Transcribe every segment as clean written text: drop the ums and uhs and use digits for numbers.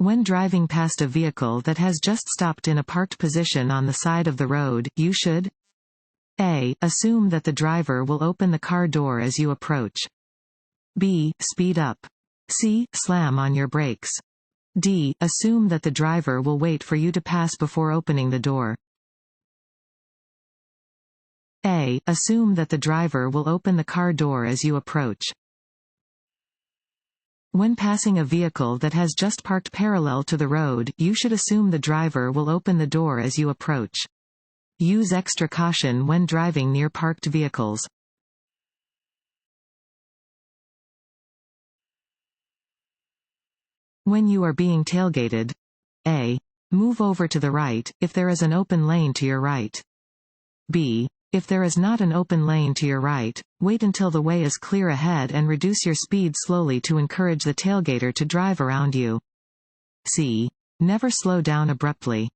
When driving past a vehicle that has just stopped in a parked position on the side of the road, you should A. Assume that the driver will open the car door as you approach. B. Speed up. C. Slam on your brakes. D. Assume that the driver will wait for you to pass before opening the door. A. Assume that the driver will open the car door as you approach. When passing a vehicle that has just parked parallel to the road, you should assume the driver will open the door as you approach. Use extra caution when driving near parked vehicles. When you are being tailgated, A. Move over to the right, if there is an open lane to your right. B. If there is not an open lane to your right, wait until the way is clear ahead and reduce your speed slowly to encourage the tailgater to drive around you. C. Never slow down abruptly.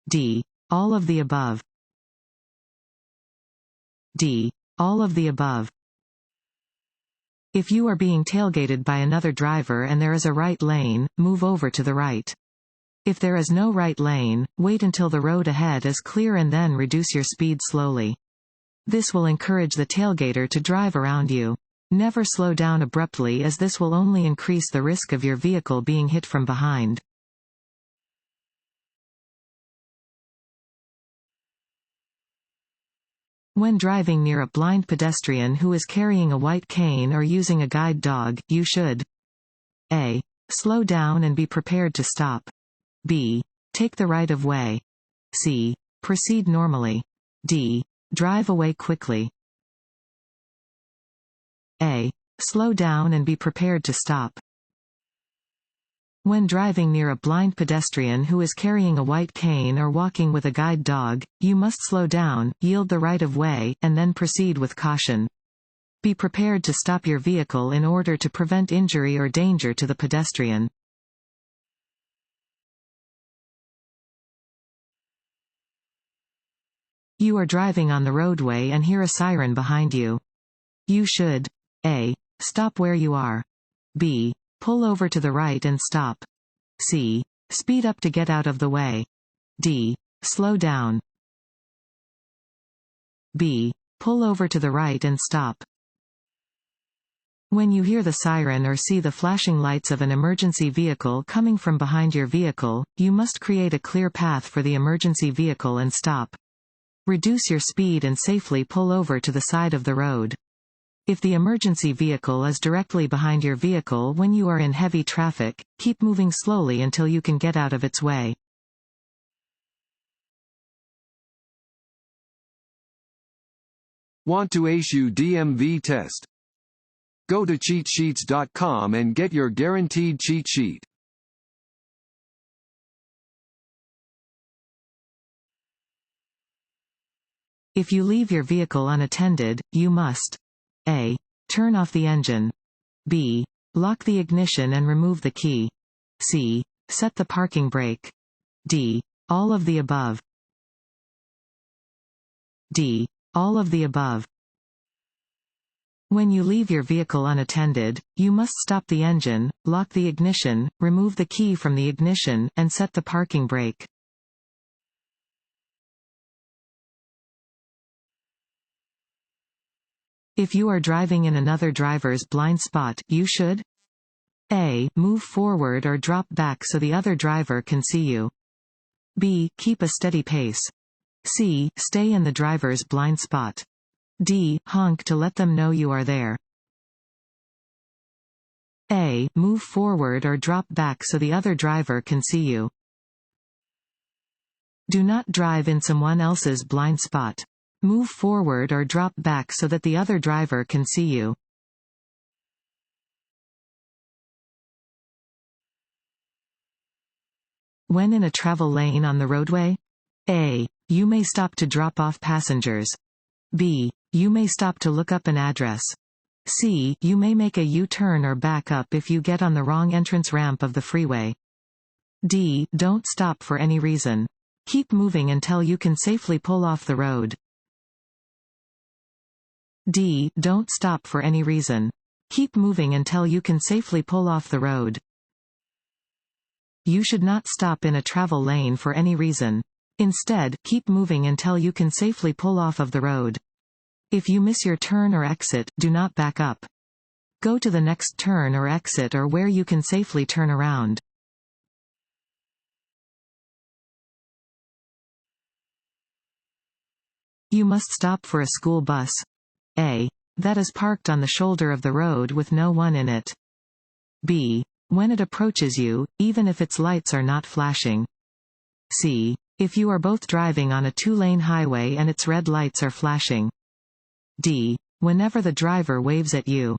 D. All of the above. D. All of the above. If you are being tailgated by another driver and there is a right lane, move over to the right. If there is no right lane, wait until the road ahead is clear and then reduce your speed slowly. This will encourage the tailgater to drive around you. Never slow down abruptly, as this will only increase the risk of your vehicle being hit from behind. When driving near a blind pedestrian who is carrying a white cane or using a guide dog, you should A. Slow down and be prepared to stop. B. Take the right of way. C. Proceed normally. D. Drive away quickly. A. Slow down and be prepared to stop. When driving near a blind pedestrian who is carrying a white cane or walking with a guide dog, you must slow down, yield the right of way, and then proceed with caution. Be prepared to stop your vehicle in order to prevent injury or danger to the pedestrian. You are driving on the roadway and hear a siren behind you. You should A. Stop where you are. B. Pull over to the right and stop. C. Speed up to get out of the way. D. Slow down. B. Pull over to the right and stop. When you hear the siren or see the flashing lights of an emergency vehicle coming from behind your vehicle, you must create a clear path for the emergency vehicle and stop. Reduce your speed and safely pull over to the side of the road. If the emergency vehicle is directly behind your vehicle when you are in heavy traffic, keep moving slowly until you can get out of its way. Want to ace your DMV test? Go to cheatsheets.com and get your guaranteed cheat sheet. If you leave your vehicle unattended, you must A. Turn off the engine. B. Lock the ignition and remove the key. C. Set the parking brake. D. All of the above. D. All of the above. When you leave your vehicle unattended, you must stop the engine, lock the ignition, remove the key from the ignition, and set the parking brake. If you are driving in another driver's blind spot, you should A. Move forward or drop back so the other driver can see you. B. Keep a steady pace. C. Stay in the driver's blind spot. D. Honk to let them know you are there. A. Move forward or drop back so the other driver can see you. Do not drive in someone else's blind spot. Move forward or drop back so that the other driver can see you. When in a travel lane on the roadway, A. You may stop to drop off passengers. B. You may stop to look up an address. C. You may make a U-turn or back up if you get on the wrong entrance ramp of the freeway. D. Don't stop for any reason. Keep moving until you can safely pull off the road. D. Don't stop for any reason. Keep moving until you can safely pull off the road. You should not stop in a travel lane for any reason. Instead, keep moving until you can safely pull off of the road. If you miss your turn or exit, do not back up. Go to the next turn or exit or where you can safely turn around. You must stop for a school bus. A. That is parked on the shoulder of the road with no one in it. B. When it approaches you, even if its lights are not flashing. C. If you are both driving on a two-lane highway and its red lights are flashing. D. Whenever the driver waves at you.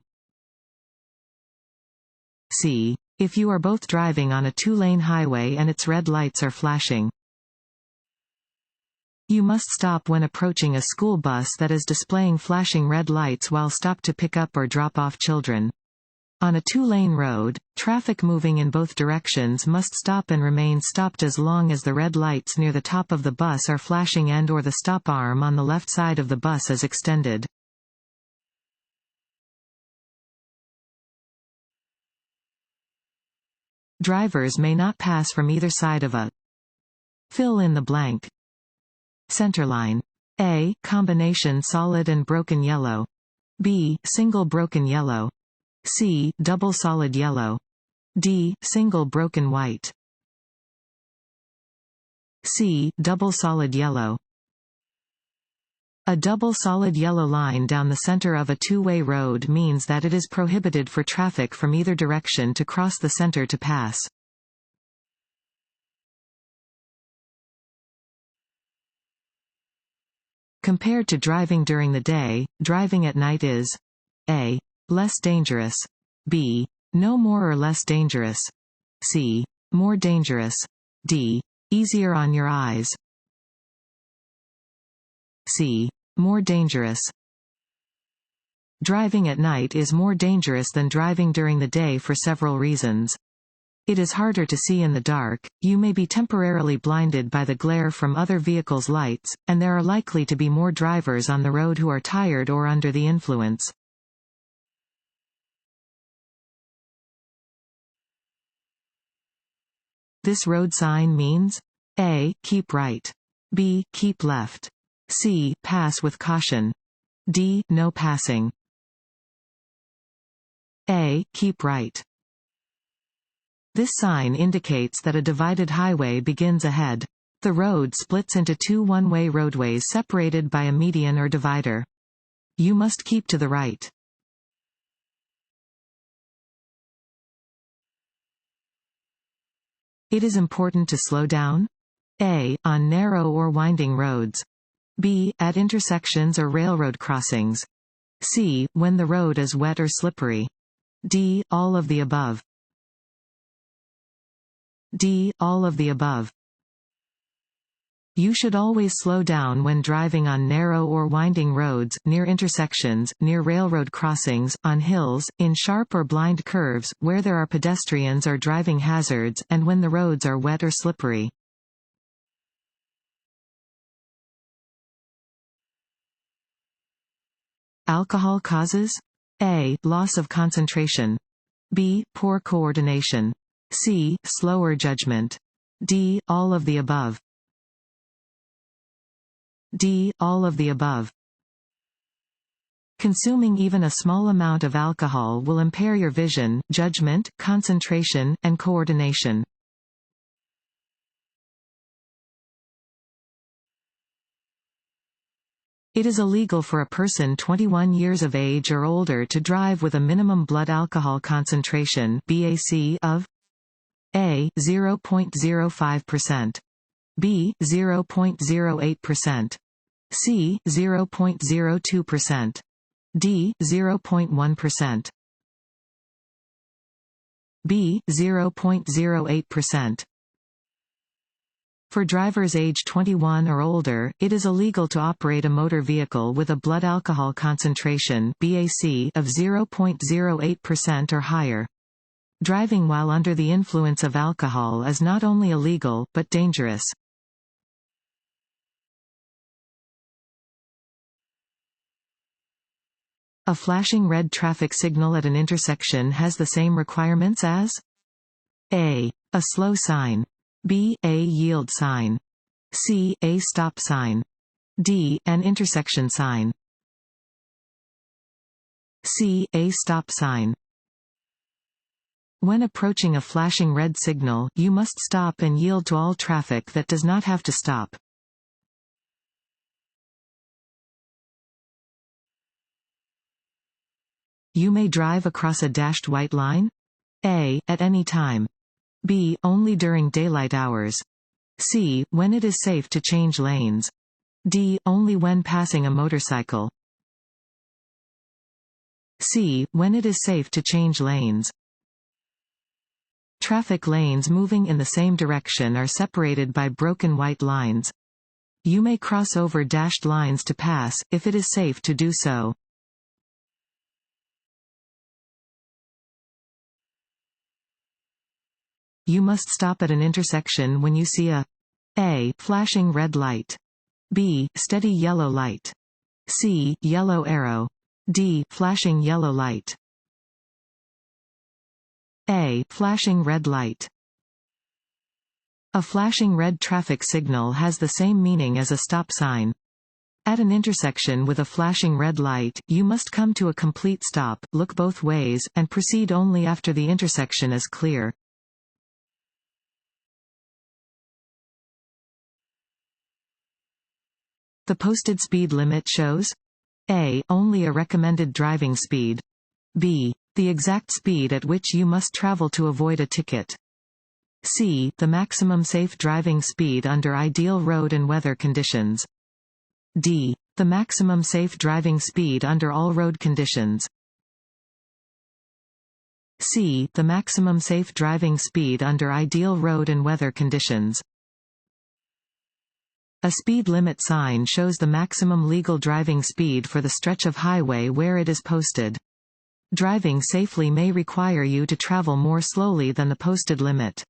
C. If you are both driving on a two-lane highway and its red lights are flashing. You must stop when approaching a school bus that is displaying flashing red lights while stopped to pick up or drop off children. On a two-lane road, traffic moving in both directions must stop and remain stopped as long as the red lights near the top of the bus are flashing and/or the stop arm on the left side of the bus is extended. Drivers may not pass from either side of a. Fill in the blank. Centerline. A. Combination solid and broken yellow. B. Single broken yellow. C. Double solid yellow. D. Single broken white. C. Double solid yellow. A double solid yellow line down the center of a two-way road means that it is prohibited for traffic from either direction to cross the center to pass. Compared to driving during the day, driving at night is A. Less dangerous. B. No more or less dangerous. C. More dangerous. D. Easier on your eyes. C. More dangerous. Driving at night is more dangerous than driving during the day for several reasons. It is harder to see in the dark, you may be temporarily blinded by the glare from other vehicles' lights, and there are likely to be more drivers on the road who are tired or under the influence. This road sign means A. Keep right. B. Keep left. C. Pass with caution. D. No passing. A. Keep right. This sign indicates that a divided highway begins ahead. The road splits into two one-way roadways separated by a median or divider. You must keep to the right. It is important to slow down. A. On narrow or winding roads. B. At intersections or railroad crossings. C. When the road is wet or slippery. D. All of the above. D. All of the above. You should always slow down when driving on narrow or winding roads, near intersections, near railroad crossings, on hills, in sharp or blind curves, where there are pedestrians or driving hazards, and when the roads are wet or slippery. Alcohol causes A. Loss of concentration. B. Poor coordination. C. Slower judgment. D. All of the above. D. All of the above. Consuming even a small amount of alcohol will impair your vision, judgment, concentration, and coordination. It is illegal for a person 21 years of age or older to drive with a minimum blood alcohol concentration (BAC) of A. 0.05%. B. 0.08%. C. 0.02%. D. 0.1%. B. 0.08%. For drivers age 21 or older, it is illegal to operate a motor vehicle with a blood alcohol concentration (BAC) of 0.08% or higher. Driving while under the influence of alcohol is not only illegal, but dangerous. A flashing red traffic signal at an intersection has the same requirements as A slow sign. B a yield sign. C a stop sign. D an intersection sign. C a stop sign. When approaching a flashing red signal, you must stop and yield to all traffic that does not have to stop. You may drive across a dashed white line? A at any time. B only during daylight hours. C when it is safe to change lanes. D only when passing a motorcycle. C when it is safe to change lanes. Traffic lanes moving in the same direction are separated by broken white lines. You may cross over dashed lines to pass, if it is safe to do so. You must stop at an intersection when you see a flashing red light. B steady yellow light. C yellow arrow. D flashing yellow light. A flashing red light. A flashing red traffic signal has the same meaning as a stop sign. At an intersection with a flashing red light, you must come to a complete stop, look both ways, and proceed only after the intersection is clear. The posted speed limit shows A only a recommended driving speed. B the exact speed at which you must travel to avoid a ticket. C the maximum safe driving speed under ideal road and weather conditions. D the maximum safe driving speed under all road conditions. C the maximum safe driving speed under ideal road and weather conditions. A speed limit sign shows the maximum legal driving speed for the stretch of highway where it is posted. Driving safely may require you to travel more slowly than the posted limit.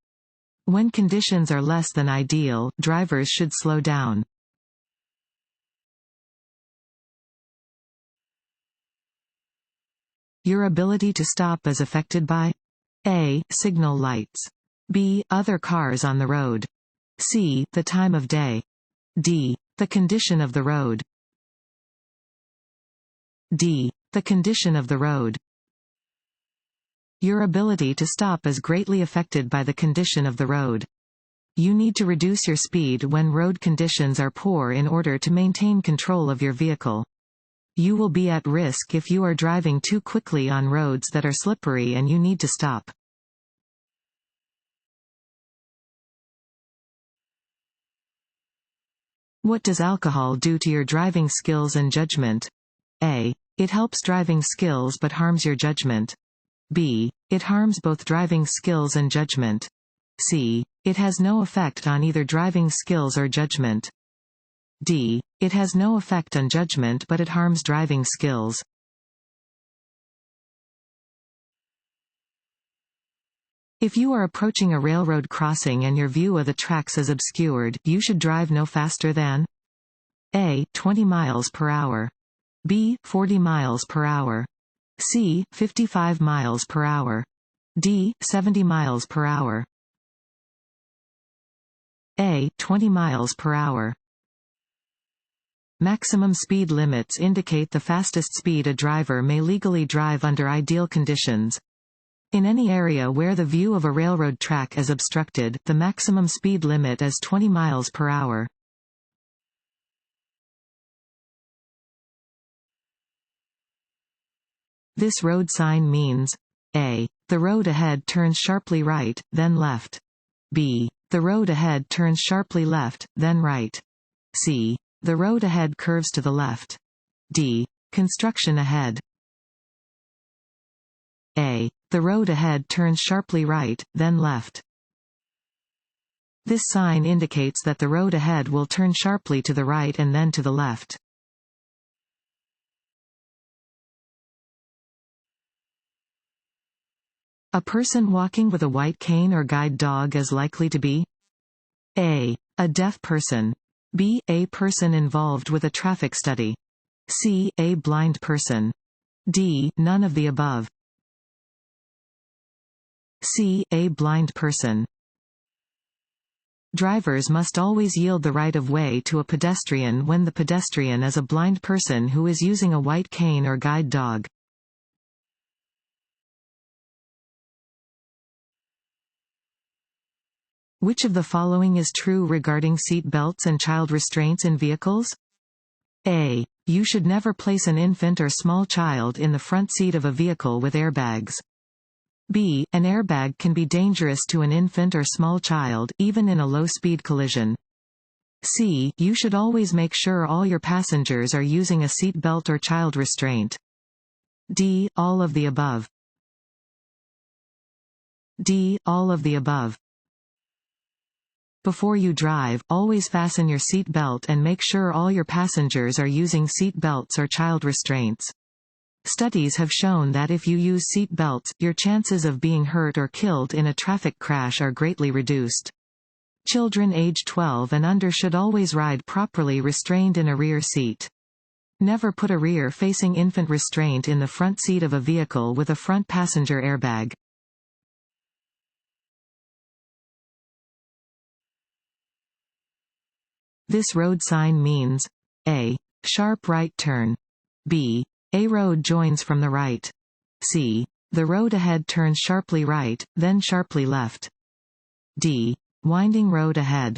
When conditions are less than ideal, drivers should slow down. Your ability to stop is affected by A signal lights. B other cars on the road. C the time of day. D the condition of the road. D the condition of the road. Your ability to stop is greatly affected by the condition of the road. You need to reduce your speed when road conditions are poor in order to maintain control of your vehicle. You will be at risk if you are driving too quickly on roads that are slippery and you need to stop. What does alcohol do to your driving skills and judgment? A. It helps driving skills but harms your judgment. B. It harms both driving skills and judgment. C. It has no effect on either driving skills or judgment. D. It has no effect on judgment but it harms driving skills. If you are approaching a railroad crossing and your view of the tracks is obscured, you should drive no faster than A. 20 miles per hour. B. 40 miles per hour. C. 55 miles per hour. D. 70 miles per hour. A. 20 miles per hour. Maximum speed limits indicate the fastest speed a driver may legally drive under ideal conditions. In any area where the view of a railroad track is obstructed, the maximum speed limit is 20 miles per hour. This road sign means A. The road ahead turns sharply right, then left. B. The road ahead turns sharply left, then right. C. The road ahead curves to the left. D. Construction ahead. A. The road ahead turns sharply right, then left. This sign indicates that the road ahead will turn sharply to the right and then to the left. A person walking with a white cane or guide dog is likely to be A. A deaf person. B. A person involved with a traffic study. C. A blind person. D. None of the above. C. A blind person. Drivers must always yield the right-of-way to a pedestrian when the pedestrian is a blind person who is using a white cane or guide dog. Which of the following is true regarding seat belts and child restraints in vehicles? A. You should never place an infant or small child in the front seat of a vehicle with airbags. B. An airbag can be dangerous to an infant or small child, even in a low-speed collision. C. You should always make sure all your passengers are using a seat belt or child restraint. D. All of the above. D. All of the above. Before you drive, always fasten your seat belt and make sure all your passengers are using seat belts or child restraints. Studies have shown that if you use seat belts, your chances of being hurt or killed in a traffic crash are greatly reduced. Children age 12 and under should always ride properly restrained in a rear seat. Never put a rear-facing infant restraint in the front seat of a vehicle with a front passenger airbag. This road sign means A. Sharp right turn. B. A road joins from the right. C. The road ahead turns sharply right, then sharply left. D. Winding road ahead.